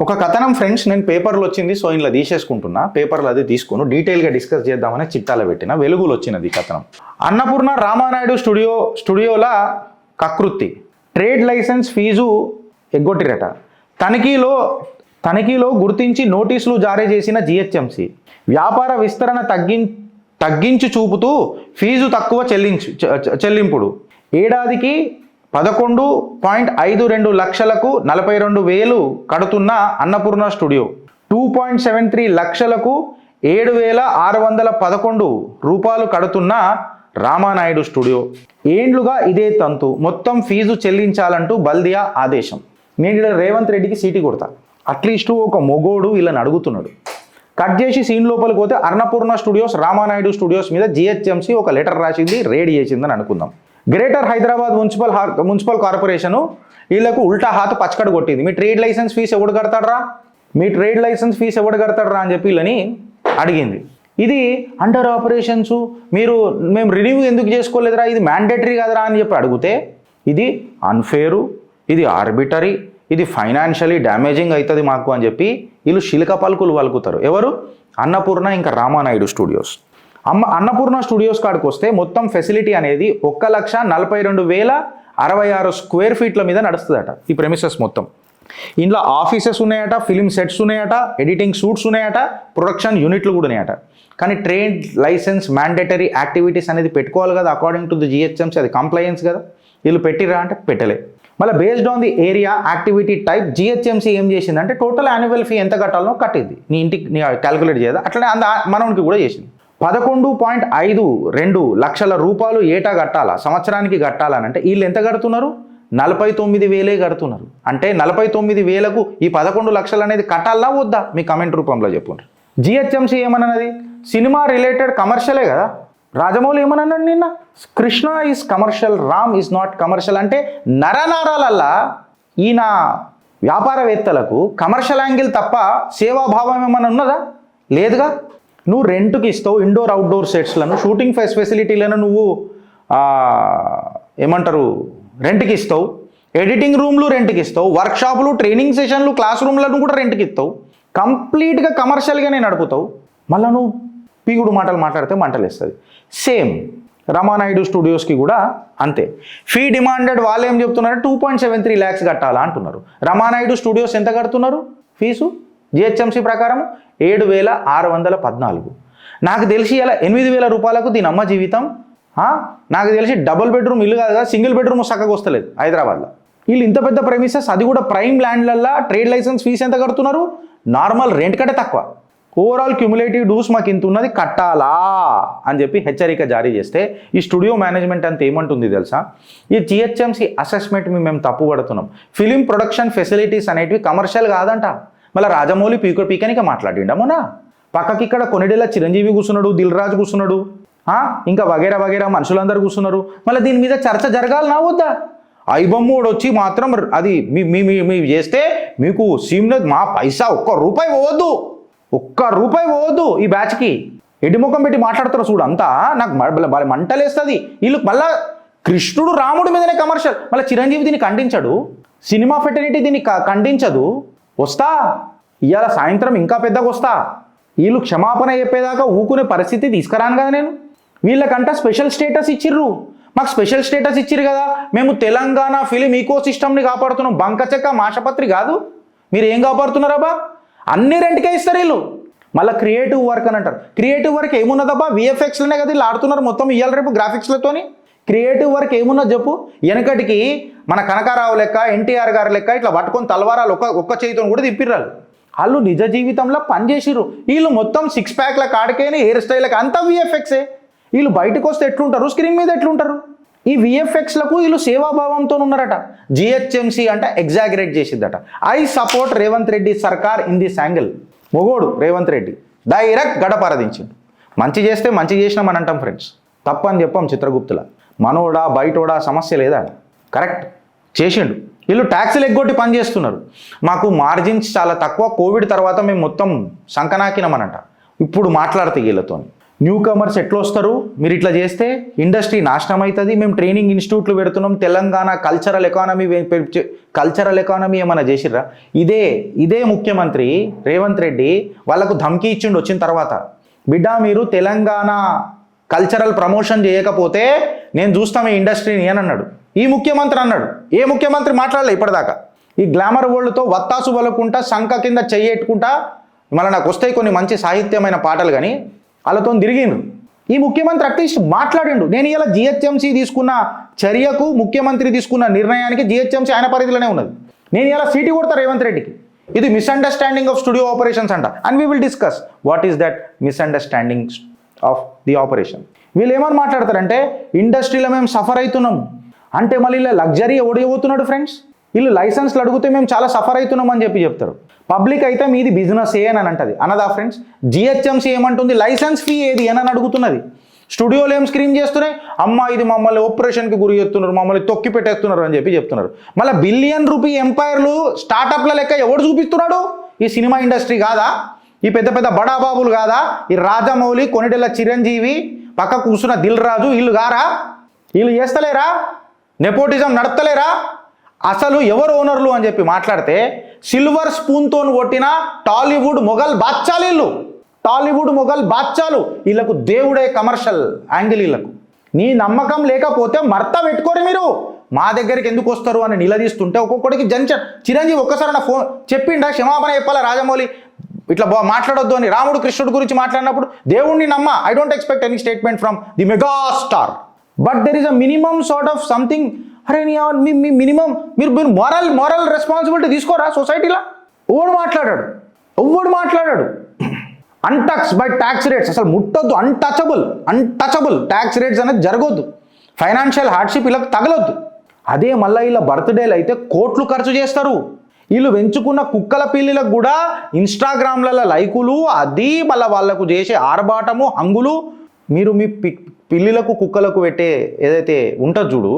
ఒక కథనం ఫ్రెండ్స్, నేను పేపర్లో వచ్చింది, సో ఇలా తీసేసుకుంటున్నా. పేపర్లో అది తీసుకుని డీటెయిల్గా డిస్కస్ చేద్దామని చిట్టాలో పెట్టిన. వెలుగులో వచ్చినది కథనం. అన్నపూర్ణ రామానాయుడు స్టూడియోల కకృతి. ట్రేడ్ లైసెన్స్ ఫీజు ఎగ్గొట్టిరట. తనిఖీలో గుర్తించి నోటీసులు జారీ చేసిన జిహెచ్ఎంసి. వ్యాపార విస్తరణ తగ్గించి చూపుతూ ఫీజు తక్కువ చెల్లింపుడు. ఏడాదికి 11.52 లక్షలకు 42,000 కడుతున్న అన్నపూర్ణ స్టూడియో 2.73 లక్షలకు 7,611 రూపాయలు కడుతున్న రామానాయుడు స్టూడియో. ఏండ్లుగా ఇదే తంతు. మొత్తం ఫీజు చెల్లించాలంటూ బల్దియా ఆదేశం. నేను రేవంత్ రెడ్డికి సీటీ కొడతా. అట్లీస్ట్ ఒక మొగోడు వీళ్ళని అడుగుతున్నాడు. కట్ చేసి సీన్ లోపలికి పోతే అన్నపూర్ణ స్టూడియోస్, రామానాయుడు స్టూడియోస్ మీద జిహెచ్ఎంసి ఒక లెటర్ రాసింది, రేడ్ చేసిందని అనుకుందాం. గ్రేటర్ హైదరాబాద్ మున్సిపల్ కార్పొరేషను వీళ్ళకు ఉల్టా హాత్ పచ్చకడ కొట్టింది. మీ ట్రేడ్ లైసెన్స్ ఫీజు ఎవడు కడతాడరా అని చెప్పి వీళ్ళని అడిగింది. ఇది అండర్ ఆపరేషన్స్, మేము రివ్యూ ఎందుకు చేసుకోలేదురా, ఇది మ్యాండేటరీ కదరా అని చెప్పి అడిగితే ఇది అన్ఫేరు, ఇది ఆర్బిటరీ, ఇది ఫైనాన్షియలీ డ్యామేజింగ్ అవుతుంది మాకు అని చెప్పి వీళ్ళు శిలక పలుకులు పలుకుతారు. ఎవరు? అన్నపూర్ణ ఇంకా రామానాయుడు స్టూడియోస్. అన్నపూర్ణ స్టూడియోస్ కాడికి వస్తే మొత్తం ఫెసిలిటీ అనేది 1,42,066 స్క్వేర్ ఫీట్ల మీద నడుస్తుందట ఈ ప్రెమిసెస్ మొత్తం. ఇందులో ఆఫీసెస్ ఉన్నాయట, ఫిలిం సెట్స్ ఉన్నాయట, ఎడిటింగ్ షూట్స్ ఉన్నాయట, ప్రొడక్షన్ యూనిట్లు కూడా ఉన్నాయట. కానీ ట్రేడ్ లైసెన్స్ మ్యాండేటరీ యాక్టివిటీస్ అనేది పెట్టుకోవాలి కదా, అకార్డింగ్ టు ది జిహెచ్ఎంసీ. అది కంప్లైన్స్ కదా. వీళ్ళు పెట్టిరా అంటే పెట్టలే. మళ్ళీ based on the area, activity type GHMC ఏం చేసిందంటే టోటల్ యాన్యువల్ ఫీ ఎంత కట్టాలో కట్టింది. నీ ఇంటికి క్యాలిక్యులేట్ చేయదా, అట్లనే మనకి కూడా చేసింది. 11.52 లక్షల రూపాయలు ఏటా కట్టాలా, సంవత్సరానికి కట్టాలనంటే వీళ్ళు ఎంత కడుతున్నారు? 49,000 కడుతున్నారు. అంటే 49,000కు ఈ 11 లక్షలు అనేది కట్టాలా వద్దా? మీ కమెంట్ రూపంలో చెప్పుండ్రు. జిహెచ్ఎంసీ ఏమన్నది? సినిమా రిలేటెడ్ కమర్షియలే కదా. రాజమౌళి ఏమన్నాడు నిన్న? Krishna is commercial, Ram is not commercial. అంటే నరనారాలల్లా ఈయన వ్యాపారవేత్తలకు కమర్షియల్ యాంగిల్ తప్ప సేవాభావం ఏమన్నా ఉన్నదా? లేదుగా. నువ్వు రెంట్కి ఇస్తావు ఇండోర్ అవుట్డోర్ సెట్స్లను, షూటింగ్ ఫెసిలిటీలను నువ్వు రెంట్కి ఇస్తావు, ఎడిటింగ్ రూమ్లు రెంట్కి ఇస్తావు, వర్క్షాపులు, ట్రైనింగ్ సెషన్లు, క్లాస్ రూమ్లను కూడా రెంట్కి ఇస్తావు. కంప్లీట్గా కమర్షియల్గానే నడుపుతావు. మళ్ళీ నువ్వు పీగుడు మాటలు మాట్లాడితే మంటలేస్తుంది. సేమ్ రామానాయుడు స్టూడియోస్కి కూడా అంతే. ఫీ డిమాండెడ్ వాళ్ళు ఏం చెప్తున్నారు? 2.73 lakhs కట్టాలా అంటున్నారు. రామానాయుడు స్టూడియోస్ ఎంత కడుతున్నారు ఫీజు? జిహెచ్ఎంసీ ప్రకారం 7,614. నాకు తెలిసి ఇలా 8,000 రూపాయలకు దీని అమ్మ జీవితం. నాకు తెలిసి డబుల్ బెడ్రూమ్ ఇల్లు కాదు కదా, సింగిల్ బెడ్రూమ్ చక్కగా వస్తలేదు హైదరాబాద్లో. వీళ్ళు ఇంత పెద్ద ప్రెమిసెస్, అది కూడా ప్రైమ్ ల్యాండ్లల్లో ట్రేడ్ లైసెన్స్ ఫీజు ఎంత కడుతున్నారు? నార్మల్ రెంట్ కంటే తక్కువ. ఓవరాల్ క్యూములేటివ్ డ్యూస్ మాకు ఇంత ఉన్నది కట్టాలా అని చెప్పి హెచ్చరిక జారీ చేస్తే ఈ స్టూడియో మేనేజ్మెంట్ అంత ఏమంటుంది తెలుసా? ఈ జిహెచ్ఎంసీ అసెస్మెంట్ మేము తప్పు పడుతున్నాం. ఫిలిం ప్రొడక్షన్ ఫెసిలిటీస్ అనేటివి కమర్షియల్ కాదంట. మళ్ళీ రాజమౌళి పీకనిక మాట్లాడిండమోనా. పక్కకి ఇక్కడ కొనిడేలా చిరంజీవి కూర్చున్నాడు, దిల్ రాజు కూర్చున్నాడు, ఇంకా వగేరా మనుషులందరూ కూర్చున్నారు. మళ్ళీ దీని మీద చర్చ జరగాలి నా వద్దా? ఐబొమ్మోడు వచ్చి మాత్రం అది మీ చేస్తే మీకు సీమ్లో మా పైసా ఒక్క రూపాయి పోవద్దు ఈ బ్యాచ్కి. ఎడిముఖం పెట్టి మాట్లాడతారు చూడు అంతా. నాకు మంటలేస్తుంది. వీళ్ళు మళ్ళా కృష్ణుడు రాముడి మీదనే కమర్షియల్. మళ్ళీ చిరంజీవి దీన్ని ఖండించాడు, సినిమా ఫెటర్నిటీ దీన్ని ఖండించదు. వస్తా ఇవాళ సాయంత్రం ఇంకా పెద్దగా వస్తా. వీళ్ళు క్షమాపణ చెప్పేదాకా ఊకునే పరిస్థితి తీసుకురాను కదా నేను. వీళ్ళకంట స్పెషల్ స్టేటస్ ఇచ్చిర్రు. మాకు స్పెషల్ స్టేటస్ ఇచ్చిర్రు కదా, మేము తెలంగాణ ఫిలిం ఈకో సిస్టమ్ని కాపాడుతున్నాం. బంకచెక్క మాషపత్రి కాదు. మీరు ఏం కాపాడుతున్నారబ్బా? అన్ని రెంట్కే ఇస్తారు వీళ్ళు. మళ్ళీ క్రియేటివ్ వర్క్ అని అంటారు. Creative work ఏమున్నదబ్బా? విఎఫ్ఎక్స్లోనే కదా వీళ్ళు ఆడుతున్నారు మొత్తం ఇవాళ రేపు గ్రాఫిక్స్లతోని. క్రియేటివ్ వర్క్ ఏమున్నది చెప్పు? వెనకటికి మన కనకారావు లెక్క, ఎన్టీఆర్ గారి లెక్క ఇట్లా పట్టుకొని తలవారాలు ఒక్క చేతితో కూడా తిప్పిర్రాలు. వాళ్ళు నిజ జీవితంలో పనిచేసిర్రు. వీళ్ళు మొత్తం 6 ప్యాక్ల కాడికేనే, హెయిర్ స్టైల్కి అంతా విఎఫ్ఎక్సే. వీళ్ళు బయటకు వస్తే ఎట్లుంటారు, స్క్రీన్ మీద ఎట్లుంటారు? ఈ విఎఫ్ఎక్స్లకు వీళ్ళు సేవాభావంతో ఉన్నారట. జిహెచ్ఎంసీ అంటే ఎగ్జాగరేట్ చేసిద్దట. ఐ సపోర్ట్ రేవంత్ రెడ్డి సర్కార్ ఇన్ దిస్ యాంగిల్. మొగోడు రేవంత్ రెడ్డి డైరెక్ట్ గడపరదించిండు. మంచి చేస్తే మంచి చేసినామని అంటాం ఫ్రెండ్స్, తప్పని చెప్పాం. చిత్రగుప్తుల మనోడా బయటోడా సమస్య లేదా? కరెక్ట్ చేసిండు. వీళ్ళు ట్యాక్సీలు ఎగ్గొట్టి పని చేస్తున్నారు. మాకు మార్జిన్స్ చాలా తక్కువ, కోవిడ్ తర్వాత మేము మొత్తం సంకనాకినామనంట. ఇప్పుడు మాట్లాడితే వీళ్ళతో న్యూ కమర్స్ ఎట్లా వస్తారు, మీరు ఇట్లా చేస్తే ఇండస్ట్రీ నాశనం అవుతుంది, మేము ట్రైనింగ్ ఇన్స్టిట్యూట్లు పెడుతున్నాం, తెలంగాణ కల్చరల్ ఎకానమీ ఏమైనా చేసిర్రా? ఇదే ముఖ్యమంత్రి రేవంత్ రెడ్డి వాళ్ళకు ధమ్కీ ఇచ్చిండు వచ్చిన తర్వాత, బిడ్డ మీరు తెలంగాణ కల్చరల్ ప్రమోషన్ చేయకపోతే నేను చూస్తాం ఈ ఇండస్ట్రీని అని అన్నాడు. ఈ ముఖ్యమంత్రి అన్నాడు. ఏ ముఖ్యమంత్రి మాట్లాడలే ఇప్పటిదాకా. ఈ గ్లామర్ వరల్డ్తో వత్తాసు వలుకుంటా శంఖ కింద చెయ్యెట్టుకుంటా మళ్ళీ నాకు వస్తాయి కొన్ని మంచి సాహిత్యమైన పాటలు, కానీ వాళ్ళతో తిరిగిండ్రు. ఈ ముఖ్యమంత్రి అట్లీస్ట్ మాట్లాడిండు. నేను ఇలా జిహెచ్ఎంసీ తీసుకున్న చర్యకు, ముఖ్యమంత్రి తీసుకున్న నిర్ణయానికి జిహెచ్ఎంసీ ఆయన పరిధిలోనే ఉన్నది. నేను ఇలా సీటీ కొడతా రేవంత్ రెడ్డికి. ఇది మిస్అండర్స్టాండింగ్ ఆఫ్ స్టూడియో ఆపరేషన్స్ అంట. And we will discuss what is that misunderstanding of the operation. వీళ్ళు ఏమని మాట్లాడతారంటే ఇండస్ట్రీలో మేము సఫర్ అవుతున్నాం అంటే, మళ్ళీ ఇలా లగ్జరీ ఓడిపోతున్నాడు ఫ్రెండ్స్. వీళ్ళు లైసెన్స్లు అడిగితే మేము చాలా సఫర్ అవుతున్నాం అని చెప్తారు. పబ్లిక్ అయితే మీది బిజినెస్ అని అంటది అన్నదా ఫ్రెండ్స్. జిహెచ్ఎంసీ ఏమంటుంది, లైసెన్స్ ఫీ ఏది అని అడుగుతున్నది. స్టూడియోలు ఏం స్క్రీన్ చేస్తున్నాయి, అమ్మ ఇది మమ్మల్ని ఆపరేషన్కి గురి చేస్తున్నారు, మమ్మల్ని తొక్కి పెట్టేస్తున్నారు అని చెప్తున్నారు. మళ్ళీ $1 బిలియన్ ఎంపైర్లు స్టార్టప్ల లెక్క ఎవడు చూపిస్తున్నాడు? ఈ సినిమా ఇండస్ట్రీ కాదా? ఈ పెద్ద పెద్ద బడాబాబులు కాదా? ఈ రాజమౌళి, కొనిడెల చిరంజీవి, పక్క కూర్చున్న దిల్ రాజు, వీళ్ళు గారా? వీళ్ళు చేస్తలేరా? నెపోటిజం నడపలేరా? అసలు ఎవరు ఓనర్లు అని చెప్పి మాట్లాడితే సిల్వర్ స్పూన్తో కొట్టిన టాలీవుడ్ మొఘల్ బాద్షాలు. టాలీవుడ్ మొఘల్ బాద్షాలు. వీళ్ళకు దేవుడే కమర్షియల్ యాంగిల్. వీళ్ళకు నీ నమ్మకం లేకపోతే మర్త పెట్టుకోరు మీరు. మా దగ్గరికి ఎందుకు వస్తారు అని నిలదీస్తుంటే ఒక్కొక్కడికి చిరంజీవి ఒక్కసారి నా ఫోన్ చెప్పిండా, క్షమాపణ చెప్పాలా రాజమౌళి ఇట్లా మాట్లాడొద్దు అని. రాముడు కృష్ణుడు గురించి మాట్లాడినప్పుడు దేవుణ్ణి నమ్మ, I don't expect any statement from the mega star, but there is a minimum sort of something. అరే మీ మినిమం మీరు మారల్ రెస్పాన్సిబిలిటీ తీసుకోరా సొసైటీలో? ఎవడు మాట్లాడాడు అన్టచ్ బై ట్యాక్స్ రేట్స్. అసలు ముట్టొద్దు, అన్టచబుల్ ట్యాక్స్ రేట్స్ అనేది జరగొద్దు. ఫైనాన్షియల్ హార్డ్షిప్ ఇలా తగలొద్దు. అదే మళ్ళీ ఇలా బర్త్డేలు అయితే కోట్లు ఖర్చు చేస్తారు. వీళ్ళు పెంచుకున్న కుక్కల పిల్లిలకు కూడా ఇన్స్టాగ్రామ్లలో లైకులు, అది మళ్ళీ వాళ్ళకు చేసే ఆర్భాటము, హంగులు. మీరు మీ పిల్లిలకు కుక్కలకు పెట్టే ఏదైతే ఉంటుంది చూడు,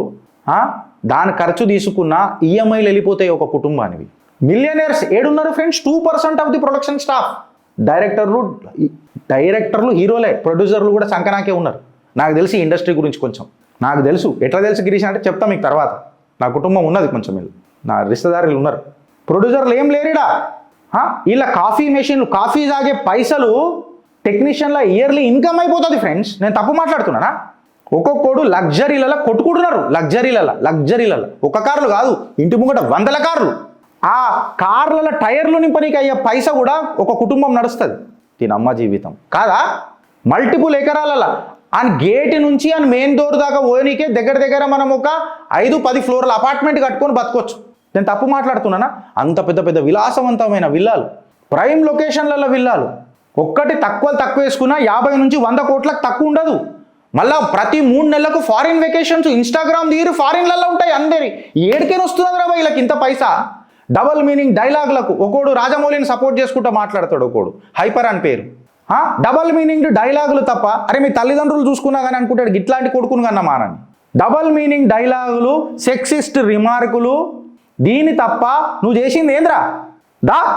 దాని ఖర్చు తీసుకున్న ఈఎంఐలు వెళ్ళిపోతాయి ఒక కుటుంబానికి. మిలియనర్స్ ఏడున్నారు friends? 2% of the production staff. డైరెక్టర్లు హీరోలే, ప్రొడ్యూసర్లు కూడా సంకనాకే ఉన్నారు. నాకు తెలిసి ఇండస్ట్రీ గురించి కొంచెం నాకు తెలుసు. ఎట్లా తెలుసు గిరీష్ అంటే చెప్తా మీకు తర్వాత. నా కుటుంబం ఉన్నది కొంచెం, వీళ్ళు నా రిశ్తేదారులు ఉన్నారు. ప్రొడ్యూసర్లు ఏం లేరుడా. వీళ్ళ కాఫీ మెషిన్లు, కాఫీ తాగే పైసలు టెక్నీషియన్ల ఇయర్లీ ఇన్కమ్ అయిపోతుంది ఫ్రెండ్స్. నేను తప్పు మాట్లాడుతున్నానా? ఒక్కొక్కడు లగ్జరీలలో కొట్టుకుంటున్నారు. లగ్జరీలలో ఒక కార్లు కాదు, ఇంటి ముంగట 100 కార్లు. ఆ కార్ల టైర్లు నింపనీకి అయ్యే పైసా కూడా ఒక కుటుంబం నడుస్తుంది. దీని అమ్మ జీవితం కాదా? మల్టిపుల్ ఎకరాలలో అని గేట్ నుంచి అని మెయిన్ డోర్ దాకా పోనీకే దగ్గర మనం ఒక 5-10 ఫ్లోర్ల అపార్ట్మెంట్ కట్టుకొని బతకొచ్చు. నేను తప్పు మాట్లాడుతున్నానా? అంత పెద్ద విలాసవంతమైన విల్లాలు, ప్రైమ్ లొకేషన్లలో విల్లాలు. ఒక్కటి తక్కువ వేసుకున్నా 50 నుంచి 100 కోట్లకు తక్కువ ఉండదు. మళ్ళా ప్రతి 3 నెలలకు ఫారిన్ వెకేషన్స్, ఇన్స్టాగ్రామ్ తీరు ఫారిన్లలో ఉంటాయి. అందరి ఏడికైనా వస్తున్నది రా వీళ్ళకి ఇంత పైసా. డబల్ మీనింగ్ డైలాగులకు ఒకడు రాజమౌళిని సపోర్ట్ చేసుకుంటూ మాట్లాడతాడు, ఒకడు హైపర్ అని పేరు. డబల్ మీనింగ్ డైలాగులు తప్ప, అరే మీ తల్లిదండ్రులు చూసుకున్నా కానీ అనుకుంటాడు ఇట్లాంటి కొడుకును కన్నా మానని. డబల్ మీనింగ్ డైలాగులు, సెక్సిస్ట్ రిమార్కులు, దీని తప్ప నువ్వు చేసింది ఏంద్రా?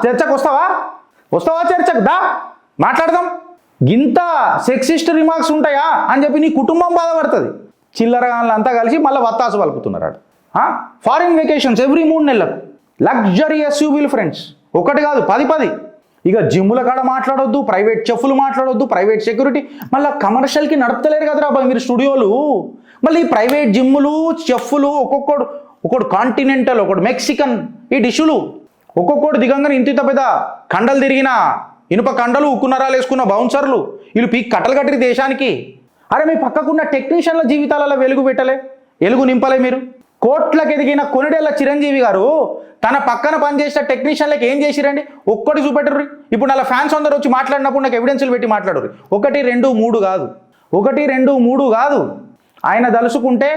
చర్చకు వస్తావా చర్చకు మాట్లాడదాం. గింత సెక్సిస్ట్ రిమార్క్స్ ఉంటాయా అని చెప్పి నీ కుటుంబం బాధపడుతుంది. చిల్లరగాళ్ళంతా కలిసి మళ్ళీ వత్తాసు పలుకుతున్నారు. ఫారిన్ వెకేషన్స్ ఎవ్రీ 3 నెలలకు, లగ్జరీ ఎస్యూవీలు ఫ్రెండ్స్, ఒకటి కాదు 10. ఇక జిమ్ముల కాడ మాట్లాడొద్దు, ప్రైవేట్ చెఫ్లు మాట్లాడొద్దు, ప్రైవేట్ సెక్యూరిటీ. మళ్ళీ కమర్షియల్కి నడపలేరు కదరా మీరు స్టూడియోలు. మళ్ళీ ప్రైవేట్ జిమ్ములు, చెఫ్లు, ఒక్కొక్కడు కాంటినెంటల్, ఒకడు మెక్సికన్, ఈ డిష్యులు ఒక్కొక్కడు దిగంగానే ఇంత పెద్ద కండలు తిరిగిన ఇనుప కండలు, ఉక్కు నరాలు వేసుకున్న బౌన్సర్లు, వీళ్ళు పీక్ కట్టలు కట్టిన దేశానికి. అరే మీ పక్కకున్న టెక్నీషియన్ల జీవితాలలో వెలుగు నింపలే మీరు. కోట్లకు ఎదిగిన కొనిడెల చిరంజీవి గారు తన పక్కన పనిచేసిన టెక్నీషియన్లకు ఏం చేసిరండి? ఒక్కటి చూపెట్టరు. ఇప్పుడు అలా ఫ్యాన్స్ అందరూ వచ్చి మాట్లాడినప్పుడు నాకు ఎవిడెన్స్లు పెట్టి మాట్లాడరు. 1, 2, 3 కాదు. ఆయన తలుసుకుంటే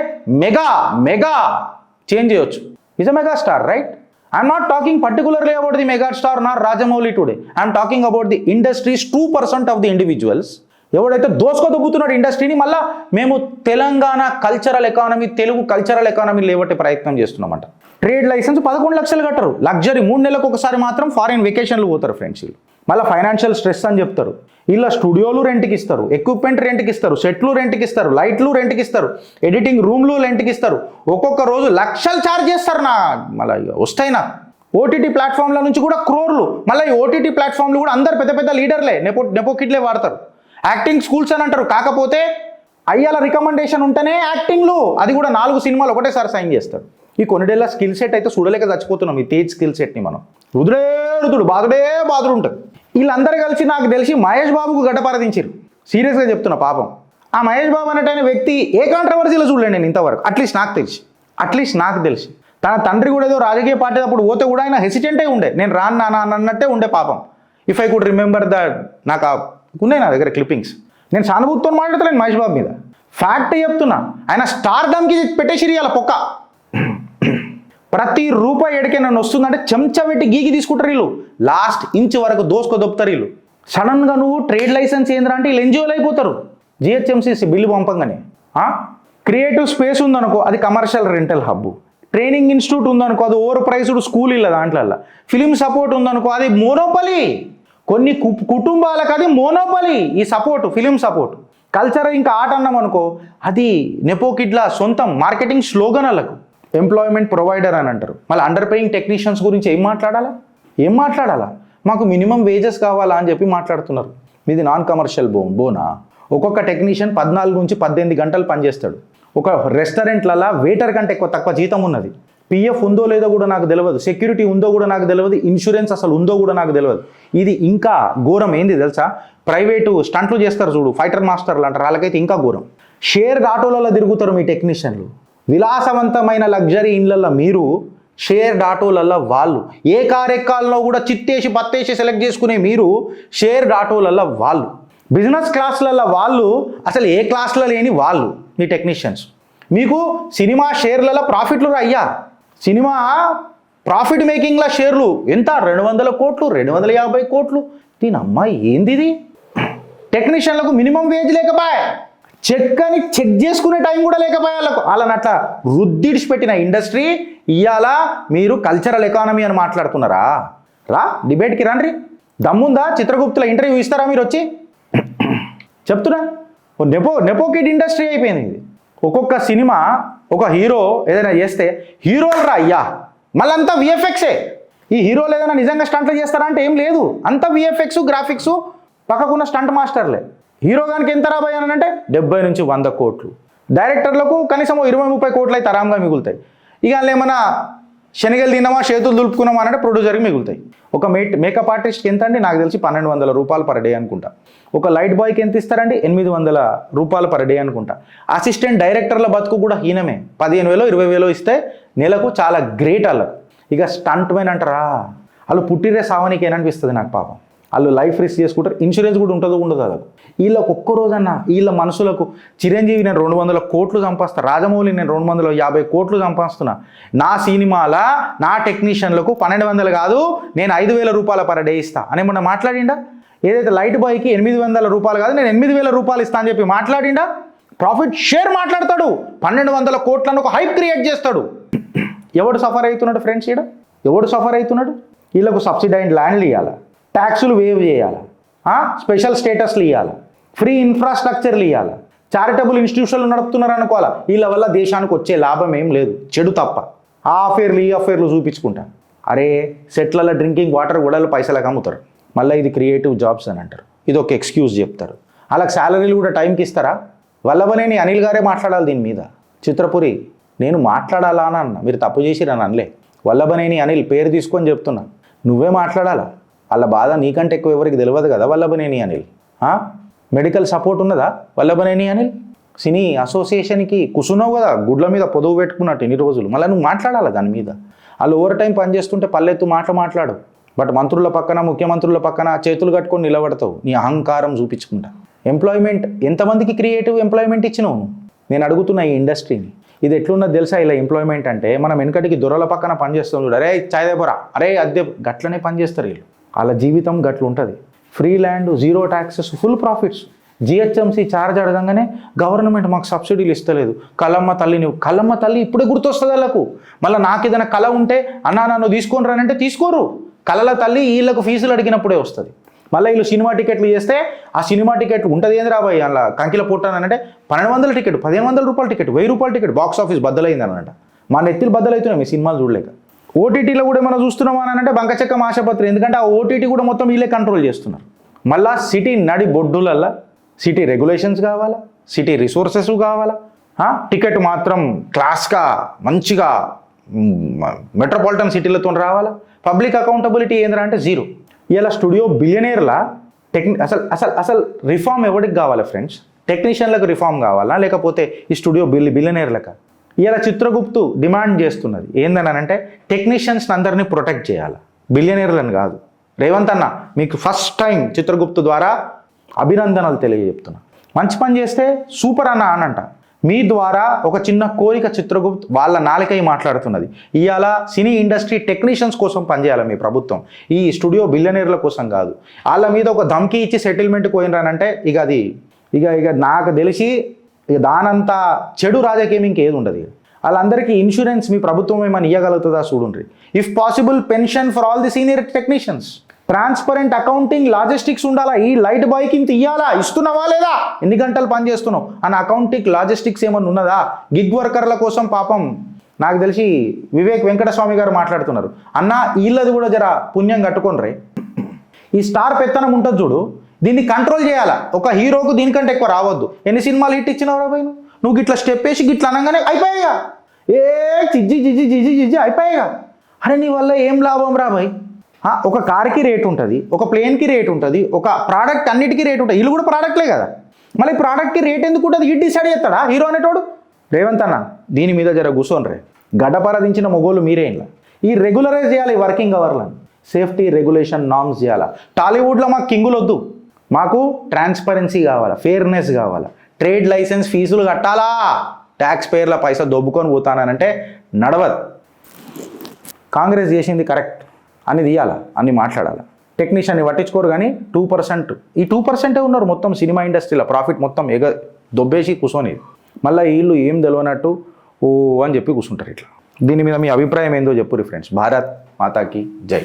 మెగా చేంజ్ చేయొచ్చు. Is a mega star, right? I'm not talking particularly about the mega star nor Rajamouli today. I'm talking about the industry's 2% of the individuals. ఎవడైతే దోసుకొద్దుతున్నాడు ఇండస్ట్రీని, మళ్ళీ మేము Telangana cultural economy, Telugu cultural economy లేవట్టే ప్రయత్నం చేస్తున్నామంట. ట్రేడ్ లైసెన్స్ 11 లక్షలు కట్టరు. లగ్జరీ 3 నెలలకు ఒకసారి మాత్రం ఫారిన్ వెకేషన్లు పోతారు ఫ్రెండ్స్. మళ్ళీ ఫైనాన్షియల్ స్ట్రెస్ అని చెప్తారు. ఇలా స్టూడియోలు రెంట్కి ఇస్తారు, ఎక్విప్మెంట్ రెంట్కి ఇస్తారు, సెట్లు రెంట్కి ఇస్తారు, లైట్లు రెంట్కి ఇస్తారు, ఎడిటింగ్ రూమ్లు రెంట్కి ఇస్తారు. ఒక్కొక్క రోజు లక్షలు ఛార్జ్ చేస్తారు. మళ్ళీ వస్తాయి నాకు ఓటీటీ ప్లాట్ఫామ్ల నుంచి కూడా క్రోర్లు. మళ్ళీ ఈ ఓటీటీ ప్లాట్ఫామ్లు కూడా అందరు పెద్ద పెద్ద లీడర్లే, నెపో కిడ్లే వాడతారు. యాక్టింగ్ స్కూల్స్ అని అంటారు, కాకపోతే అయ్యాల రికమెండేషన్ ఉంటేనే యాక్టింగ్లు, అది కూడా 4 సినిమాలు ఒకటేసారి సైన్ చేస్తారు. ఈ కొన్నిడేళ్ళ స్కిల్ సెట్ అయితే చూడలేక చచ్చిపోతున్నాం. ఈ తేజ్ స్కిల్ సెట్ని మనం రుదుడు బాదుడు ఉంటుంది. వీళ్ళందరూ కలిసి నాకు తెలిసి మహేష్ బాబుకు గడ్డపారదించారు. సీరియస్గా చెప్తున్నా, పాపం ఆ మహేష్ బాబు అనేటైన వ్యక్తి ఏ కాంట్రవర్సీలో చూడలేండి నేను ఇంతవరకు. అట్లీస్ట్ నాకు తెలిసి తన తండ్రి కూడా ఏదో రాజకీయ పార్టీ అప్పుడు పోతే కూడా ఆయన హెసిటెంటే ఉండే, నేను రాను నాన్న అన్నట్టే ఉండే పాపం. If I could remember that, నాకు ఉన్నాయి నా దగ్గర క్లిప్పింగ్స్. నేను సానుభూతితో మాట్లాడతలేను మహేష్ బాబు మీద, ఫ్యాక్ట్ చెప్తున్నా. ఆయన స్టార్ డమ్కి పెట్టేసి ఇవ్వాలి పొక్క. ప్రతి రూపాయి ఎడికైనా వస్తుందంటే చెంచా పెట్టి గీకి తీసుకుంటారు వీళ్ళు, లాస్ట్ ఇంచ్ వరకు దోపుతారు వీళ్ళు. సడన్గా నువ్వు ట్రేడ్ లైసెన్స్ ఏంద్రా అంటే వీళ్ళు ఎన్జిఓలు అయిపోతారు. జిహెచ్ఎంసీ బిల్లు పంపంగానే. క్రియేటివ్ స్పేస్ ఉందనుకో, అది commercial rental hub. Training institute ఉందనుకో, అది ఓవర్ ప్రైస్డ్ స్కూల్ ఇలా దాంట్లో. ఫిలిం సపోర్ట్ ఉందనుకో, అది మోనోపలి. కొన్ని కుటుంబాలకు అది మోనోపలి, ఈ సపోర్ట్, ఫిలిం సపోర్ట్. కల్చర్ ఇంకా ఆట అన్నాం అనుకో, అది నెపో కిడ్ల సొంతం మార్కెటింగ్ స్లోగన్ వాళ్ళకు. ఎంప్లాయ్మెంట్ ప్రొవైడర్ అని అంటారు. మళ్ళీ అండర్ పేయింగ్ టెక్నీషియన్స్ గురించి ఏం మాట్లాడాలా? మాకు మినిమం వేజెస్ కావాలా అని చెప్పి మాట్లాడుతున్నారు. మీది నాన్ కమర్షియల్ బోనా? ఒక్కొక్క టెక్నీషియన్ 14 నుంచి 18 గంటలు పనిచేస్తాడు. ఒక రెస్టారెంట్లలో వెయిటర్ కంటే తక్కువ జీతం ఉన్నది. పిఎఫ్ ఉందో లేదో కూడా నాకు తెలియదు, సెక్యూరిటీ ఉందో కూడా నాకు తెలియదు, ఇన్సూరెన్స్ అసలు ఉందో కూడా నాకు తెలియదు. ఇది ఇంకా ఘోరం ఏంది తెలుసా? ప్రైవేటు స్టంట్లు చేస్తారు చూడు, ఫైటర్ మాస్టర్లు అంటారు, వాళ్ళకైతే ఇంకా ఘోరం. షేర్ ఆటోలలో తిరుగుతారు మీ టెక్నీషియన్లు. విలాసవంతమైన లగ్జరీ ఇండ్లలో మీరు, షేర్డ్ ఆటోలలో వాళ్ళు. ఏ కార్ ఎక్కాలలో కూడా చిత్తేసి పత్తేసి సెలెక్ట్ చేసుకునే మీరు, షేర్డ్ ఆటోలలో వాళ్ళు. బిజినెస్ క్లాస్లలో వాళ్ళు, అసలు ఏ క్లాస్లో లేని వాళ్ళు మీ టెక్నీషియన్స్. మీకు సినిమా షేర్లలో ప్రాఫిట్లు అయ్యా, సినిమా ప్రాఫిట్ మేకింగ్ల షేర్లు ఎంత? 200 కోట్లు, 250 కోట్లు. దీని అమ్మాయి ఏంది ఇది? టెక్నీషియన్లకు మినిమం వేజ్ లేకపోయా, చెక్ చేసుకునే టైం కూడా లేకపోయా వాళ్ళకు. వాళ్ళని అట్లా రుద్దిడిచి పెట్టిన ఇండస్ట్రీ ఇవాళ మీరు కల్చరల్ ఎకానమీ అని మాట్లాడుతున్నారా? డిబేట్కి రండి. దమ్ముందా? చిత్రగుప్తుల ఇంటర్వ్యూ ఇస్తారా మీరు వచ్చి? చెప్తున్నా, నెపో కిడ్ ఇండస్ట్రీ అయిపోయింది ఇది. ఒక్కొక్క సినిమా ఒక హీరో ఏదైనా చేస్తే హీరోలు అయ్యా, మళ్ళీ అంతా విఎఫ్ఎక్సే. ఈ హీరోలు ఏదైనా నిజంగా స్టంట్లు చేస్తారా అంటే ఏం లేదు, అంతా విఎఫ్ఎక్స్, గ్రాఫిక్స్, పక్కకున్న స్టంట్ మాస్టర్లే. హీరో గానికి ఎంత రాబోయే అని అంటే 70 నుంచి 100 కోట్లు. డైరెక్టర్లకు కనీసం 20-30 కోట్లు అయితే ఆరాంగా మిగులుతాయి. ఇక వాళ్ళు ఏమన్నా శనగలు తిన్నామా, చేతులు దులుపుకున్నామా అంటే ప్రొడ్యూసర్కి మిగులుతాయి. ఒక మేకప్ ఆర్టిస్ట్కి ఎంత అండి? నాకు తెలిసి 1200 రూపాయలు పర్ డే అనుకుంటా. ఒక లైట్ బాయ్కి ఎంత ఇస్తారండి? 800 రూపాయలు పర్ డే అనుకుంటా. అసిస్టెంట్ డైరెక్టర్ల బతుకు కూడా హీనమే. 15,000 20,000 ఇస్తే నెలకు చాలా గ్రేట్ వాళ్ళకు. ఇక స్టంట్ మ్యాన్ అంటారా, వాళ్ళు పుట్టిరే సావనికి ఏమనిపిస్తుంది నాకు పాపం. వాళ్ళు లైఫ్ రిస్క్ చేసుకుంటారు, ఇన్సూరెన్స్ కూడా ఉండదు వాళ్ళకు. వీళ్ళకు ఒక్కరోజన్నా వీళ్ళ మనసులకు చిరంజీవి నేను 200 కోట్లు సంపాస్తా, రాజమౌళి నేను 250 కోట్లు సంపాస్తున్నా, నా సినిమాల నా టెక్నీషియన్లకు 1200 కాదు నేను 5,000 రూపాయల పర్ డే ఇస్తా అని ఏమన్నా మాట్లాడిండా? ఏదైతే లైట్ బాయ్కి 800 రూపాయలు కాదు నేను 8,000 రూపాయలు ఇస్తా అని చెప్పి మాట్లాడిండా? ప్రాఫిట్ షేర్ మాట్లాడతాడు, 1200 కోట్లను ఒక హైప్ క్రియేట్ చేస్తాడు. ఎవడు సఫర్ అవుతున్నాడు ఫ్రెండ్స్? ఎవడు సఫర్ అవుతున్నాడు? వీళ్ళకు సబ్సిడైజ్డ్ ల్యాండ్లు ఇవ్వాలి, ట్యాక్సులు వేవ్ చేయాలి, స్పెషల్ స్టేటస్లు ఇవ్వాలి, ఫ్రీ ఇన్ఫ్రాస్ట్రక్చర్లు ఇవ్వాలి, చారిటబుల్ ఇన్స్టిట్యూషన్లు నడుపుతున్నారు అనుకోవాలి. వీళ్ళ వల్ల దేశానికి వచ్చే లాభం ఏం లేదు, చెడు తప్ప. ఆ అఫేర్లు ఈ అఫేర్లు చూపించుకుంటాను. అరే సెట్లలో డ్రింకింగ్ వాటర్ కూడా పైసలకు అమ్ముతారు, మళ్ళీ ఇది క్రియేటివ్ జాబ్స్ అని అంటారు. ఇది ఒక ఎక్స్క్యూజ్ చెప్తారు. వాళ్ళకి శాలరీలు కూడా టైంకి ఇస్తారా? వల్లభనేని అనిల్ గారే మాట్లాడాలి దీని మీద. చిత్రపురి నేను మాట్లాడాలా అని అన్న, మీరు తప్పు చేసిరని అనలే. వల్లభనేని అనిల్ పేరు తీసుకొని చెప్తున్నా, నువ్వే మాట్లాడాలా. వాళ్ళ బాధ నీకంటే ఎక్కువ ఎవరికి తెలియదు కదా వల్లభనేని అనిల్. మెడికల్ సపోర్ట్ ఉన్నదా వల్లభనేని అనిల్? సినీ అసోసియేషన్కి కూర్చున్నావు కదా, గుడ్ల మీద పొదువు పెట్టుకున్నట్టు ఇన్ని రోజులు, మళ్ళీ నువ్వు మాట్లాడాలా దాని మీద. వాళ్ళు ఓవర్ టైం పనిచేస్తుంటే పల్లెత్తు మాట్లాడు. బట్ మంత్రుల పక్కన, ముఖ్యమంత్రుల పక్కన చేతులు కట్టుకొని నిలబడతావు నీ అహంకారం చూపించుకుంటా. ఎంప్లాయ్మెంట్ ఎంతమందికి క్రియేటివ్ ఎంప్లాయ్మెంట్ ఇచ్చినావు? నేను అడుగుతున్నా ఈ ఇండస్ట్రీని. ఇది ఎట్లున్నది తెలుసా? ఇలా ఎంప్లాయ్మెంట్ అంటే మనం వెనకటికి దొరల పక్కన పనిచేస్తాం చూడు, అరే చాయ్ దేపరా, అరే అద్దె, గట్లనే పనిచేస్తారు వీళ్ళు. వాళ్ళ జీవితం గట్లు ఉంటుంది. Free land, zero taxes, full profits. GHMC charge అడగంగానే గవర్నమెంట్ మాకు సబ్సిడీలు ఇస్తలేదు. కలమ్మ తల్లి ఇప్పుడే గుర్తొస్తుంది వాళ్ళకు. మళ్ళీ నాకు ఏదైనా కళ ఉంటే అన్నా నన్ను తీసుకొని రానంటే తీసుకోరు. కళల తల్లి వీళ్ళకు ఫీజులు అడిగినప్పుడే వస్తుంది. మళ్ళీ వీళ్ళు సినిమా టికెట్లు చేస్తే ఆ సినిమా టికెట్ ఉంటుంది ఏంది రాబాయి అలా కంకిల పుట్టానంటే 1200 టికెట్, 1500 రూపాయల టికెట్, 1000 రూపాయల టికెట్, బాక్స్ ఆఫీస్ బద్దలైంది అనంట. మా నెత్తిలు బద్దలవుతున్నాయి మీ సినిమాలు చూడలేక. ఓటీటీలో కూడా మనం చూస్తున్నాం అని అంటే బంకచక్క ఆశపత్రి, ఎందుకంటే ఆ ఓటీటీ కూడా మొత్తం వీళ్ళే కంట్రోల్ చేస్తున్నారు. మళ్ళా సిటీ నడి బొడ్డులల్లా సిటీ రెగ్యులేషన్స్ కావాలా, సిటీ రిసోర్సెస్ కావాలా, టికెట్ మాత్రం క్లాస్గా మంచిగా మెట్రోపాలిటన్ సిటీలతో రావాలా. పబ్లిక్ అకౌంటబిలిటీ ఏంద్రా అంటే జీరో. ఇలా స్టూడియో బిలియనేర్లా అసలు రిఫార్మ్ ఎవరికి కావాలి ఫ్రెండ్స్? టెక్నీషియన్లకు రిఫార్మ్ కావాలా, లేకపోతే ఈ స్టూడియో బిలియనేర్లకు? ఇలా చిత్రగుప్తు డిమాండ్ చేస్తున్నది ఏందని అంటే టెక్నీషియన్స్ని అందరినీ ప్రొటెక్ట్ చేయాలి, బిలియనేర్లను కాదు. రేవంత్ అన్న మీకు ఫస్ట్ టైం చిత్రగుప్తు ద్వారా అభినందనలు తెలియజెప్తున్నా. మంచి పని చేస్తే సూపర్ అన్న అనంట. మీ ద్వారా ఒక చిన్న కోరిక చిత్రగుప్తు వాళ్ళ నాలుకై మాట్లాడుతున్నది. ఇవాళ సినీ ఇండస్ట్రీ టెక్నీషియన్స్ కోసం పనిచేయాలి మీ ప్రభుత్వం, ఈ స్టూడియో బిలియనీర్ల కోసం కాదు. వాళ్ళ మీద ఒక ధమ్కి ఇచ్చి సెటిల్మెంట్కి పోయినరానంటే ఇక అది ఇక నాకు తెలిసి ఇక దానంతా చెడు రాజకీయం ఇంకేది ఉండదు. వాళ్ళందరికీ ఇన్సూరెన్స్ మీ ప్రభుత్వం ఏమైనా ఇవ్వగలుగుతుందా చూడండి. If possible pension for all the senior technicians, transparent accounting, logistics ఉండాలా. ఈ లైట్ బాయ్కి ఇంత ఇవ్వాలా, ఇస్తున్నావా లేదా, ఎన్ని గంటలు పని చేస్తున్నావు అని అకౌంటింగ్ లాజిస్టిక్స్ ఏమన్నా ఉన్నదా? గిగ్ వర్కర్ల కోసం పాపం నాకు తెలిసి వివేక్ వెంకటస్వామి గారు మాట్లాడుతున్నారు. అన్న వీళ్ళది కూడా జర పుణ్యం కట్టుకోండి. ఈ స్టార్ పెత్తనం ఉంటుంది చూడు, దీన్ని కంట్రోల్ చేయాలా. ఒక హీరోకు దీనికంటే ఎక్కువ రావద్దు. ఎన్ని సినిమాలు హిట్ ఇచ్చినావు రా పోయి నువ్వు గిట్లా స్టెప్ వేసి గిట్లా అనగానే అయిపోయాయిగా, చిజ్జి జిజ్జి జిజ్జి జిజ్జి అయిపోయాయిగా. అరే నీ వల్ల ఏం లాభం రా భయ్? ఒక కార్కి రేట్ ఉంటుంది, ఒక ప్లేన్కి రేట్ ఉంటుంది, ఒక ప్రోడక్ట్ అన్నిటికీ రేట్ ఉంటుంది. వీళ్ళు కూడా ప్రోడక్ట్లే కదా, మళ్ళీ ప్రోడక్ట్కి రేట్ ఎందుకు ఉంటుంది? ఈ డిసైడ్ చేస్తాడా హీరో అనేటోడు? రేవంత్ అన్న దీని మీద జర కూర్చోని రే, గడ్డపరదించిన మొగోళ్ళు మీరే. ఇలా ఈ రెగ్యులరైజ్ చేయాలి వర్కింగ్ అవర్లను, సేఫ్టీ రెగ్యులేషన్ నార్మ్స్ చేయాలా. టాలీవుడ్లో మాకు కింగులు వద్దు, మాకు ట్రాన్స్పరెన్సీ కావాలా, ఫెయిర్నెస్ కావాలా, ట్రేడ్ లైసెన్స్ ఫీజులు కట్టాలా, ట్యాక్స్ పేర్ల పైసా దొబ్బుకొని పోతానంటే నడవదు. కాంగ్రెస్ చేసింది కరెక్ట్ అని తీయాలా, అన్ని మాట్లాడాలి. టెక్నీషియన్ని పట్టించుకోరు కానీ 2%, ఈ 2% ఉన్నారు మొత్తం సినిమా ఇండస్ట్రీలో. ప్రాఫిట్ మొత్తం దొబ్బేసి కూర్చొని మళ్ళీ వీళ్ళు ఏం తెలియనట్టు ఓ అని చెప్పి కూర్చుంటారు ఇట్లా. దీని మీద మీ అభిప్రాయం ఏందో చెప్పుర్రి ఫ్రెండ్స్. భారత్ మాతాకి జై.